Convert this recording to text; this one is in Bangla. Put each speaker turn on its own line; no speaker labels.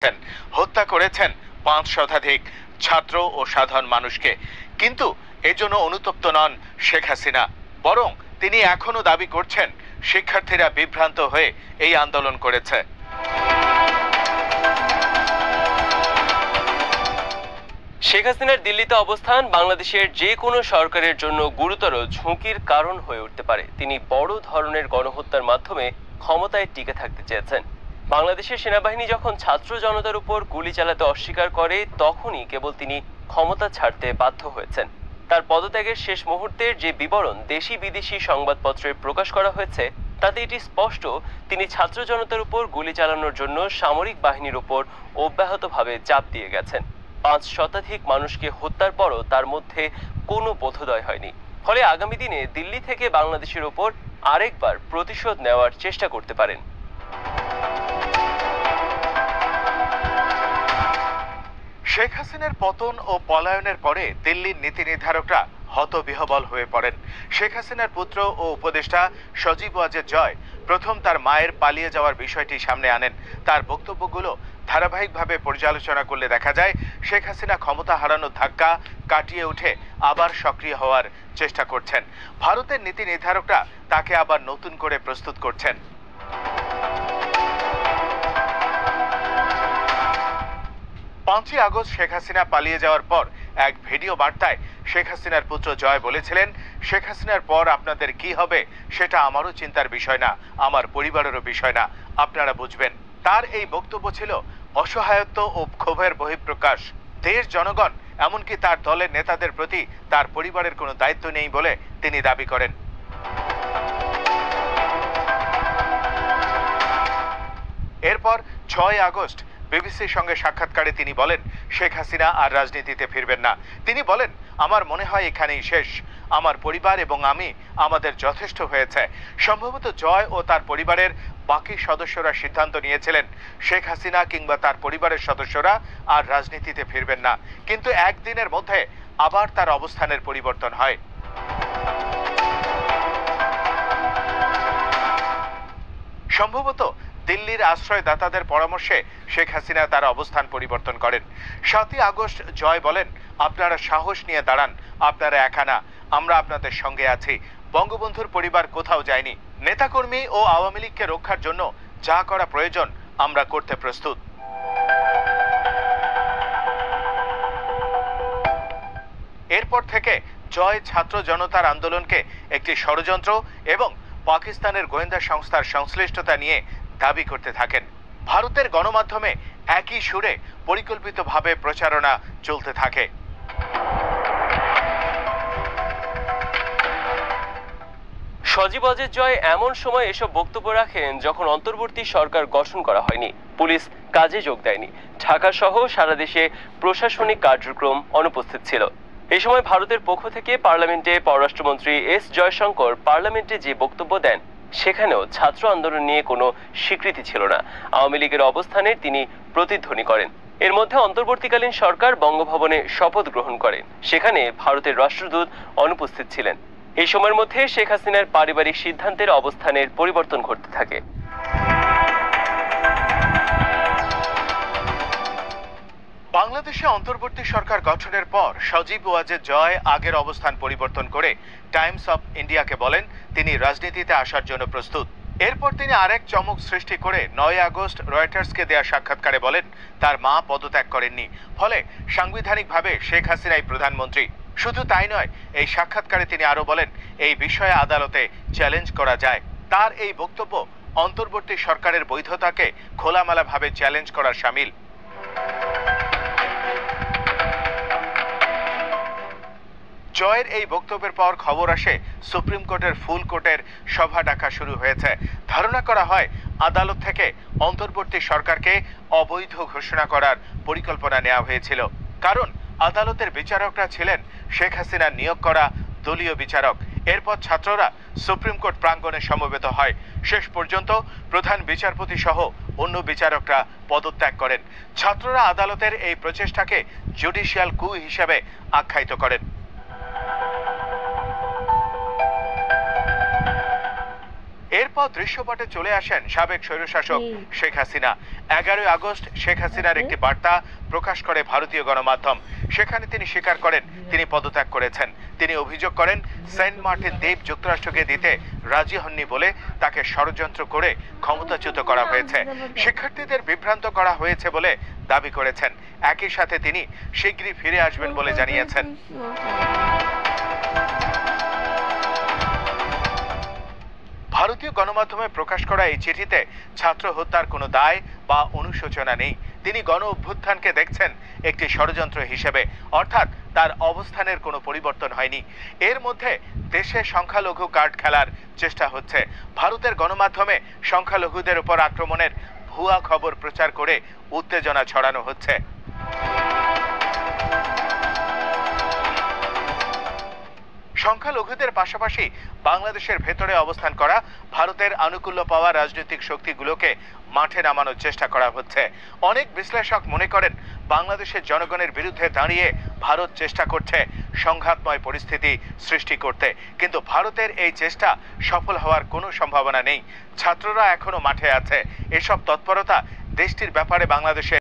হত্যা করেছেন ৫ শতাধিক ছাত্র ও সাধারণ মানুষকে। কিন্তু এজন্য অনুতপ্ত নন শেখ হাসিনা, বরং তিনি এখনো দাবি করছেন শিক্ষার্থীরা বিভ্রান্ত হয়ে এই আন্দোলন করেছে।
শেখ হাসিনার দিল্লিতে অবস্থান বাংলাদেশের যে কোনো সরকারের জন্য গুরুতর ঝুঁকির কারণ হয়ে উঠতে পারে। তিনি বড় ধরনের গণহত্যার মাধ্যমে ক্ষমতায় টিকে থাকতে চেয়েছেন। বাংলাদেশের সেনাবাহিনী যখন ছাত্র জনতার উপর গুলি চালাতে অস্বীকার করে, তখনই কেবল তিনি ক্ষমতা ছাড়তে বাধ্য হয়েছেন। তার পদত্যাগের শেষ মুহূর্তের যে বিবরণ দেশি বিদেশি সংবাদপত্রে প্রকাশ করা হয়েছে, তাতে এটি স্পষ্ট তিনি ছাত্র জনতার উপর গুলি চালানোর জন্য সামরিক বাহিনীর উপর অব্যাহতভাবে চাপ দিয়ে গেছেন। ৫ শতাধিক মানুষকে হত্যার পরও তার মধ্যে কোনো বোধোদয় হয়নি। ফলে আগামী দিনে দিল্লি থেকে বাংলাদেশের উপর আরেকবার প্রতিশোধ নেওয়ার চেষ্টা করতে পারেন।
শেখ হাসিনার পতন ও পলায়নের পরে দিল্লির নীতি নির্ধারকরা হতবিহ্বল হয়ে পড়েন। শেখ হাসিনার পুত্র ও উপদেষ্টা সজীব ওয়াজেদ জয় প্রথম তার মায়ের পালিয়ে যাওয়ার বিষয়টি সামনে আনেন। তার বক্তব্যগুলো ধারাবাহিকভাবে পর্যালোচনা করলে দেখা যায় শেখ হাসিনা ক্ষমতা হারানোর ধাক্কা কাটিয়ে উঠে আবার সক্রিয় হওয়ার চেষ্টা করছেন। ভারতের নীতি নির্ধারকরা তাকে আবার নতুন করে প্রস্তুত করছেন। ৫ই আগস্ট শেখ হাসিনা পালিয়ে যাওয়ার পর এক ভিডিও বার্তায় শেখ হাসিনার পুত্র জয় বলেছিলেন, শেখ হাসিনার পর আপনাদের কি হবে সেটা আমারও চিন্তার বিষয় না, আমার পরিবারেরও বিষয় না, আপনারা বুঝবেন। তার এই বক্তব্য ছিল অসহায়ত্ব ও ক্ষোভের বহিঃপ্রকাশ। দেশ, জনগণ, এমনকি তার দলের নেতাদের প্রতি তার পরিবারের কোনো দায়িত্ব নেই বলে তিনি দাবি করেন। এরপর ৬ আগস্ট বিবিসির সঙ্গে সাক্ষাৎকারে তিনি বলেন শেখ হাসিনা আর রাজনীতিতে ফিরবেন না। তিনি বলেন, আমার মনে হয় এখানেই শেষ, আমার পরিবার এবং আমি আমাদের যথেষ্ট হয়েছে। সম্ভবত জয় ও তার পরিবারের বাকি সদস্যরা সিদ্ধান্ত নিয়েছিলেন শেখ হাসিনা কিংবা তার পরিবারের সদস্যরা আর রাজনীতিতে ফিরবেন না, কিন্তু একদিনের মধ্যে আবার তার অবস্থানের পরিবর্তন হয়। সম্ভবত দিল্লির আশ্রয়দাতাদের পরামর্শে শেখ হাসিনা তার অবস্থান পরিবর্তন করেন। ৭ই আগস্ট জয় বলেন, আপনারা সাহস নিয়ে দাঁড়ান, আপনারা একা না, আমরা আপনাদের সঙ্গে আছি। বঙ্গবন্ধুর পরিবার কোথাও যায়নি। নেতাকর্মী ও আওয়ামী লীগকে রক্ষার জন্য যা করা প্রয়োজন আমরা করতে প্রস্তুত। এরপর থেকে জয় ছাত্র জনতার আন্দোলনকে একটি ষড়যন্ত্র এবং পাকিস্তানের গোয়েন্দা সংস্থার সংশ্লিষ্টতা নিয়ে দাবি করতে থাকেন। ভারতের গণমাধ্যমে একই সুরে পরিকল্পিতভাবে প্রচারণা চলতে থাকে।
সজীব ওয়াজেদ জয় এমন সময় এসব বক্তব্য রাখেন যখন অন্তর্বর্তী সরকার গঠন করা হয়নি, পুলিশ কাজে যোগ দেয়নি, ঢাকা সহ সারা দেশে প্রশাসনিক কার্যক্রম অনুপস্থিত ছিল। এই সময় ভারতের পক্ষ থেকে পার্লামেন্টে পররাষ্ট্রমন্ত্রী এস জয়শঙ্কর পার্লামেন্টে যে বক্তব্য দেন, সেখানেও ছাত্র আন্দোলন নিয়ে কোনো স্বীকৃতি ছিল না। আওয়ামী লীগের অবস্থানের তিনি প্রতিধ্বনি করেন। এর মধ্যে অন্তর্বর্তীকালীন সরকার বঙ্গভবনে শপথ গ্রহণ করেন। সেখানে ভারতের রাষ্ট্রদূত অনুপস্থিত ছিলেন। এই সময়ের মধ্যে শেখ হাসিনার পারিবারিক সিদ্ধান্তের অবস্থানের পরিবর্তন ঘটতে থাকে।
বাংলাদেশে অন্তর্বর্তী সরকার গঠনের পর সজীব ওয়াজেদ জয় আগের অবস্থান পরিবর্তন করে টাইমস অফ ইন্ডিয়াকে বলেন তিনি রাজনীতিতে আসার জন্য প্রস্তুত। এরপর তিনি আরেক চমক সৃষ্টি করে ৯ আগস্ট রয়টার্সকে দেয়া সাক্ষাৎকারে বলেন তার মা পদত্যাগ করেননি, ফলে সাংবিধানিকভাবে শেখ হাসিনাই প্রধানমন্ত্রী। শুধু তাই নয়, এই সাক্ষাৎকারে তিনি আরো বলেন এই বিষয়ে আদালতে চ্যালেঞ্জ করা যায়। তার এই বক্তব্য অন্তর্বর্তী সরকারের বৈধতাকে খোলামেলাভাবে চ্যালেঞ্জ করার শামিল। জয়ের এই বক্তব্যের পর খবর আসে সুপ্রিম কোর্টের ফুল কোর্টের সভা ডাকা শুরু হয়েছে। ধারণা করা হয় আদালত থেকে অন্তর্বর্তী সরকারকে অবৈধ ঘোষণা করার পরিকল্পনা নেওয়া হয়েছিল, কারণ আদালতের বিচারকরা ছিলেন শেখ হাসিনার নিয়োগ করা দলীয় বিচারক। এরপর ছাত্ররা সুপ্রিম কোর্ট প্রাঙ্গণে সমবেত হয়। শেষ পর্যন্ত প্রধান বিচারপতি সহ অন্য বিচারকরা পদত্যাগ করেন। ছাত্ররা আদালতের এই প্রচেষ্টাকে জুডিশিয়াল কু হিসেবে আখ্যায়িত করেন। এরপর দৃশ্যপটে চলে আসেন সাবেক স্বৈরশাসক শেখ হাসিনা। 11 আগস্ট শেখ হাসিনার একটি বার্তা প্রকাশ করে ভারতীয় গণমাধ্যম। সেখানে তিনি স্বীকার করেন তিনি পদত্যাগ করেছেন। তিনি অভিযোগ করেন সেন্ট মার্টিন দ্বীপ যুক্তরাষ্ট্রকে দিতে রাজি হননি বলে তাকে ষড়যন্ত্র করে ক্ষমতাচ্যুত করা হয়েছে। শিক্ষার্থীদের বিভ্রান্ত করা হয়েছে বলে দাবি করেছেন। একই সাথে তিনি শীঘ্রই ফিরে আসবেন বলে জানিয়েছেন। ভারতীয় গণমাধ্যমে প্রকাশ করা এই চিঠিতে ছাত্র হত্যার কোনো দায় বা অনুশোচনা নেই। তিনি গণ অভ্যুত্থানকে দেখছেন একটি ষড়যন্ত্র হিসেবে, অর্থাৎ তার অবস্থানের কোনো পরিবর্তন হয়নি। এর মধ্যে দেশে সংখ্যালঘু কার্ড খেলার চেষ্টা হচ্ছে। ভারতের গণমাধ্যমে সংখ্যালঘুদের উপর আক্রমণের ভুয়া খবর প্রচার করে উত্তেজনা ছড়ানো হচ্ছে। সংখ্যালঘুদের পাশাপাশি বাংলাদেশের ভেতরে অবস্থান করা ভারতের আনুকূল্য পাওয়া রাজনৈতিক শক্তিগুলোকে মাঠে নামানোর চেষ্টা করা হচ্ছে। অনেক বিশ্লেষক মনে করেন বাংলাদেশের জনগণের বিরুদ্ধে দাঁড়িয়ে ভারত চেষ্টা করছে সংঘাতময় পরিস্থিতি সৃষ্টি করতে, কিন্তু ভারতের এই চেষ্টা সফল হওয়ার কোনো সম্ভাবনা নেই। ছাত্ররা এখনো মাঠে আছে। এসব তৎপরতা দেশটির ব্যাপারে বাংলাদেশের